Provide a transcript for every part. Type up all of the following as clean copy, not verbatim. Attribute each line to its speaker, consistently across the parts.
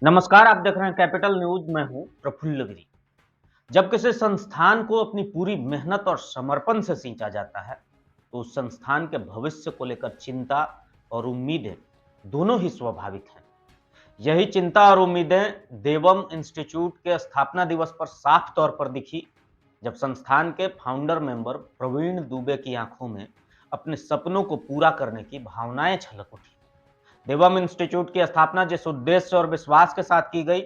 Speaker 1: नमस्कार, आप देख रहे हैं कैपिटल न्यूज। मैं हूं प्रफुल्ल गिरी। जब किसी संस्थान को अपनी पूरी मेहनत और समर्पण से सींचा जाता है तो उस संस्थान के भविष्य को लेकर चिंता और उम्मीदें दोनों ही स्वाभाविक हैं। यही चिंता और उम्मीदें देवम इंस्टीट्यूट के स्थापना दिवस पर साफ तौर पर दिखी, जब संस्थान के फाउंडर मेंबर प्रवीण दुबे की आंखों में अपने सपनों को पूरा करने की भावनाएं छलक उठी। देवम इंस्टीट्यूट की स्थापना जिस उद्देश्य और विश्वास के साथ की गई,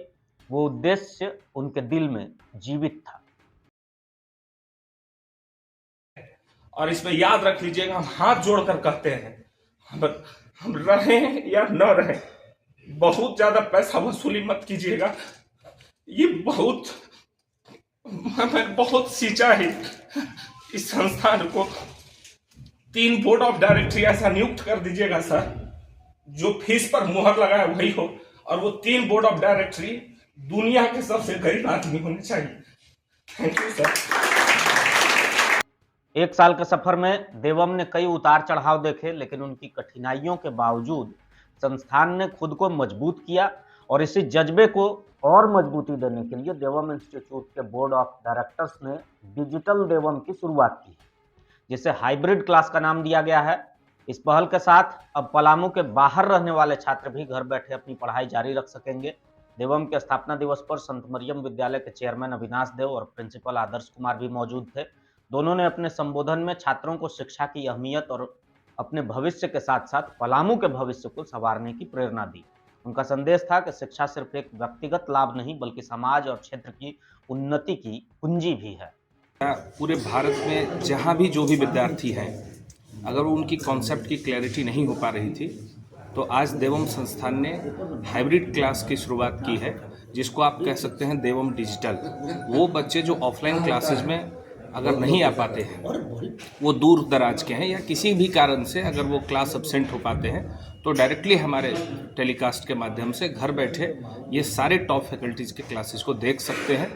Speaker 1: वो उद्देश्य उनके दिल में जीवित था।
Speaker 2: और इसमें याद रख लीजिएगा, हम हाथ जोड़कर कहते हैं, हम रहें या न रहें, बहुत ज्यादा पैसा वसूली मत कीजिएगा। ये मैंने बहुत सींचा है इस संस्थान को। 3 बोर्ड ऑफ डायरेक्टर ऐसा नियुक्त कर दीजिएगा सर, जो फीस पर मुहर लगाया वही हो, और वो 3 बोर्ड ऑफ डायरेक्टरी दुनिया के सबसे गरीब आदमी होने चाहिए। Thank you sir.
Speaker 1: 1 साल के सफर में देवम ने कई उतार चढ़ाव देखे, लेकिन उनकी कठिनाइयों के बावजूद संस्थान ने खुद को मजबूत किया और इसी जज्बे को और मजबूती देने के लिए देवम इंस्टीट्यूट के बोर्ड ऑफ डायरेक्टर्स ने डिजिटल देवम की शुरुआत की, जिसे हाइब्रिड क्लास का नाम दिया गया है। इस पहल के साथ अब पलामू के बाहर रहने वाले छात्र भी घर बैठे अपनी पढ़ाई जारी रख सकेंगे। देवम के स्थापना दिवस पर संत मरियम विद्यालय के चेयरमैन अविनाश देव और प्रिंसिपल आदर्श कुमार भी मौजूद थे। दोनों ने अपने संबोधन में छात्रों को शिक्षा की अहमियत और अपने भविष्य के साथ साथ पलामू के भविष्य को संवारने की प्रेरणा दी। उनका संदेश था कि शिक्षा सिर्फ एक व्यक्तिगत लाभ नहीं, बल्कि समाज और क्षेत्र की उन्नति की कुंजी भी है।
Speaker 3: पूरे भारत में जहाँ भी जो भी विद्यार्थी हैं, अगर उनकी कॉन्सेप्ट की क्लैरिटी नहीं हो पा रही थी, तो आज देवम संस्थान ने हाइब्रिड क्लास की शुरुआत की है, जिसको आप कह सकते हैं देवम डिजिटल। वो बच्चे जो ऑफलाइन क्लासेस में अगर नहीं आ पाते हैं, वो दूर दराज के हैं या किसी भी कारण से अगर वो क्लास एब्सेंट हो पाते हैं, तो डायरेक्टली हमारे टेलीकास्ट के माध्यम से घर बैठे ये सारे टॉप फैकल्टीज़ के क्लासेस को देख सकते हैं।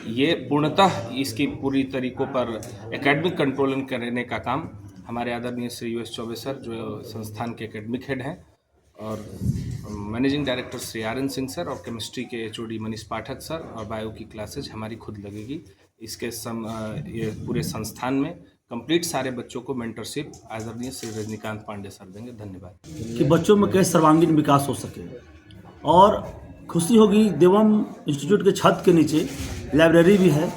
Speaker 3: ये पूर्णतः इसकी पूरी तरीकों पर एकेडमिक कंट्रोलिंग करने का काम हमारे आदरणीय श्री US चौबे सर, जो संस्थान के एकेडमिक हेड हैं, और managing director Shri RN Singh sir, और केमिस्ट्री के HOD मनीष पाठक सर, और बायो की क्लासेज हमारी खुद लगेगी। इसके ये पूरे संस्थान में कंप्लीट सारे बच्चों को मेंटरशिप आदरणीय श्री रजनीकांत पांडे सर देंगे। धन्यवाद।
Speaker 4: कि बच्चों में कैसे सर्वांगीण विकास हो सके, और खुशी होगी देवम इंस्टीट्यूट के छत के नीचे लाइब्रेरी भी है,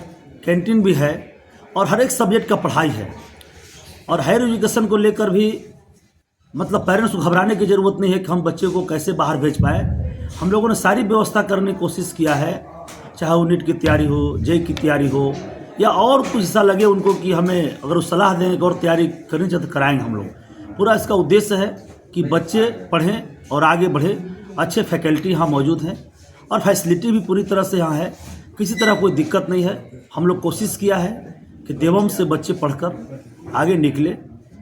Speaker 4: कैंटीन भी है, और हर एक सब्जेक्ट का पढ़ाई है। और हायर एजुकेशन को लेकर भी मतलब पेरेंट्स को घबराने की ज़रूरत नहीं है कि हम बच्चे को कैसे बाहर भेज पाए। हम लोगों ने सारी व्यवस्था करने की कोशिश किया है, चाहे वो नीट की तैयारी हो, JEE की तैयारी हो, या और कुछ हिस्सा लगे उनको कि हमें अगर वो सलाह दें और तैयारी करनी चाहिए तो कराएंगे हम लोग। पूरा इसका उद्देश्य है कि बच्चे पढ़ें और आगे बढ़ें। अच्छे फैकल्टी यहाँ मौजूद हैं और फैसिलिटी भी पूरी तरह से यहाँ है, किसी तरह कोई दिक्कत नहीं है। हम लोग कोशिश किया है कि देवम से बच्चे पढ़कर आगे निकले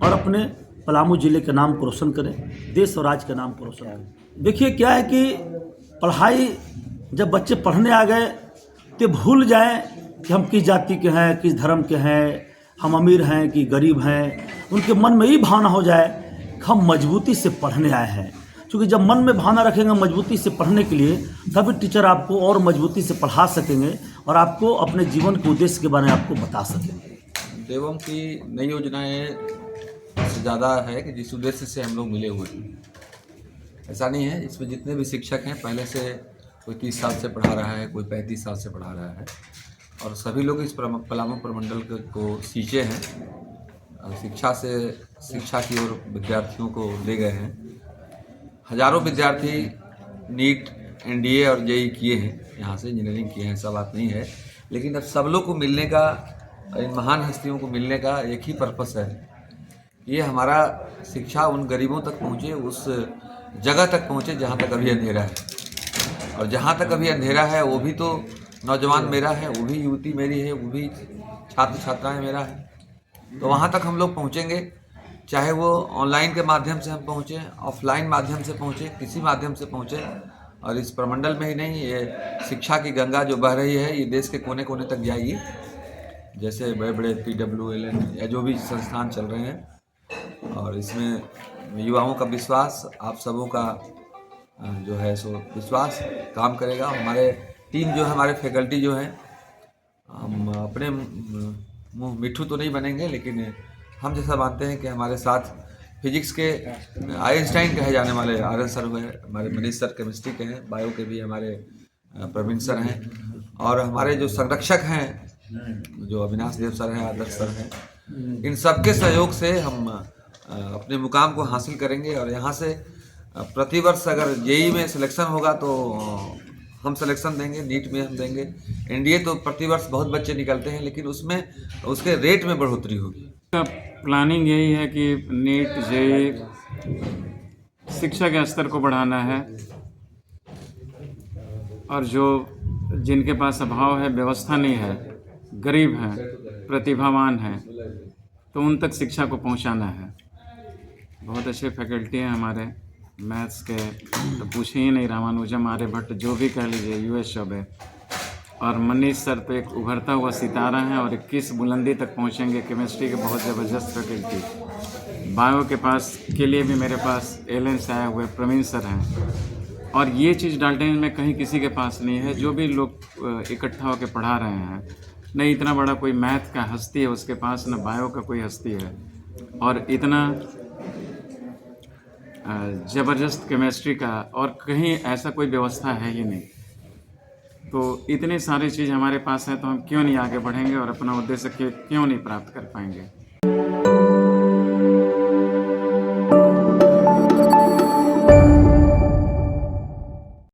Speaker 4: और अपने पलामू ज़िले के नाम को रोशन करें, देश और राज्य के नाम को रोशन करें। देखिए क्या है कि पढ़ाई, जब बच्चे पढ़ने आ गए तो भूल जाएं कि हम किस जाति के हैं, किस धर्म के हैं, हम अमीर हैं कि गरीब हैं। उनके मन में ये भावना हो जाए कि हम मजबूती से पढ़ने आए हैं। क्योंकि जब मन में भावना रखेंगे मजबूती से पढ़ने के लिए, तभी टीचर आपको और मजबूती से पढ़ा सकेंगे और आपको अपने जीवन के उद्देश्य के बारे में आपको बता सकेंगे।
Speaker 5: देवम की नई योजनाएं से ज़्यादा है कि जिस उद्देश्य से हम लोग मिले हुए हैं, ऐसा नहीं है। इसमें जितने भी शिक्षक हैं, पहले से कोई 30 साल से पढ़ा रहा है, कोई 35 साल से पढ़ा रहा है, और सभी लोग इस पलामू प्रमंडल को सींचे हैं, शिक्षा की ओर विद्यार्थियों को ले गए हैं। हजारों विद्यार्थी नीट, NDA और JEE किए हैं, यहाँ से इंजीनियरिंग किए हैं, ऐसा बात नहीं है। लेकिन अब सब लोग को मिलने का, इन महान हस्तियों को मिलने का एक ही पर्पस है, ये हमारा शिक्षा उन गरीबों तक पहुँचे, उस जगह तक पहुँचे जहाँ तक अभी अंधेरा है। और जहाँ तक अभी अंधेरा है वो भी तो नौजवान मेरा है, वो भी युवती मेरी है, वो भी छात्र छात्राएँ मेरा है। तो वहाँ तक हम लोग पहुँचेंगे, चाहे वो ऑनलाइन के माध्यम से हम पहुँचें, ऑफलाइन माध्यम से पहुँचें, किसी माध्यम से पहुँचें। और इस प्रमंडल में ही नहीं, ये शिक्षा की गंगा जो बह रही है, ये देश के कोने कोने तक जाएगी। जैसे बड़े बड़े PWLN या जो भी संस्थान चल रहे हैं, और इसमें युवाओं का विश्वास, आप सबों का जो है सो विश्वास काम करेगा। हमारे टीम जो है, हमारे फैकल्टी जो है, हम अपने मुँह मिट्ठू तो नहीं बनेंगे, लेकिन हम जैसा मानते हैं कि हमारे साथ फिजिक्स के आइंस्टाइन कहे जाने वाले आर सर हुए, हमारे मनीष सर केमिस्ट्री के हैं, बायो के भी हमारे प्रवीण सर हैं, और हमारे जो संरक्षक हैं जो अविनाश देव सर हैं, आदर्श सर हैं, इन सबके सहयोग से हम अपने मुकाम को हासिल करेंगे। और यहाँ से प्रतिवर्ष अगर जेई में सिलेक्शन होगा तो हम सिलेक्शन देंगे, नीट में हम देंगे। एनडीए तो प्रतिवर्ष बहुत बच्चे निकलते हैं, लेकिन उसमें उसके रेट में बढ़ोतरी होगी।
Speaker 6: प्लानिंग यही है कि नीट जेई शिक्षा के स्तर को बढ़ाना है, और जो जिनके पास अभाव है, व्यवस्था नहीं है, गरीब हैं, प्रतिभावान हैं, तो उन तक शिक्षा को पहुंचाना है। बहुत अच्छे फैकल्टी हैं हमारे मैथ्स के, तो पूछे ही नहीं, रामानुजम, आर्यभट्ट, जो भी कह लीजिए, यूएस चौबे, और मनीष सर तो एक उभरता हुआ सितारा हैं और किस बुलंदी तक पहुंचेंगे। केमिस्ट्री के बहुत ज़बरदस्त फैकल्टी, बायो के पास के लिए भी मेरे पास एलन से आए हुए प्रवीण सर हैं, और ये चीज़ डाल्टन में कहीं किसी के पास नहीं है। जो भी लोग इकट्ठा होकर पढ़ा रहे हैं, न इतना बड़ा कोई मैथ का हस्ती है उसके पास, न बायो का कोई हस्ती है, और इतना ज़बरदस्त केमिस्ट्री का और कहीं ऐसा कोई व्यवस्था है ही नहीं। तो इतने सारे चीज़ हमारे पास है, तो हम क्यों नहीं आगे बढ़ेंगे और अपना उद्देश्य क्यों नहीं प्राप्त कर पाएंगे।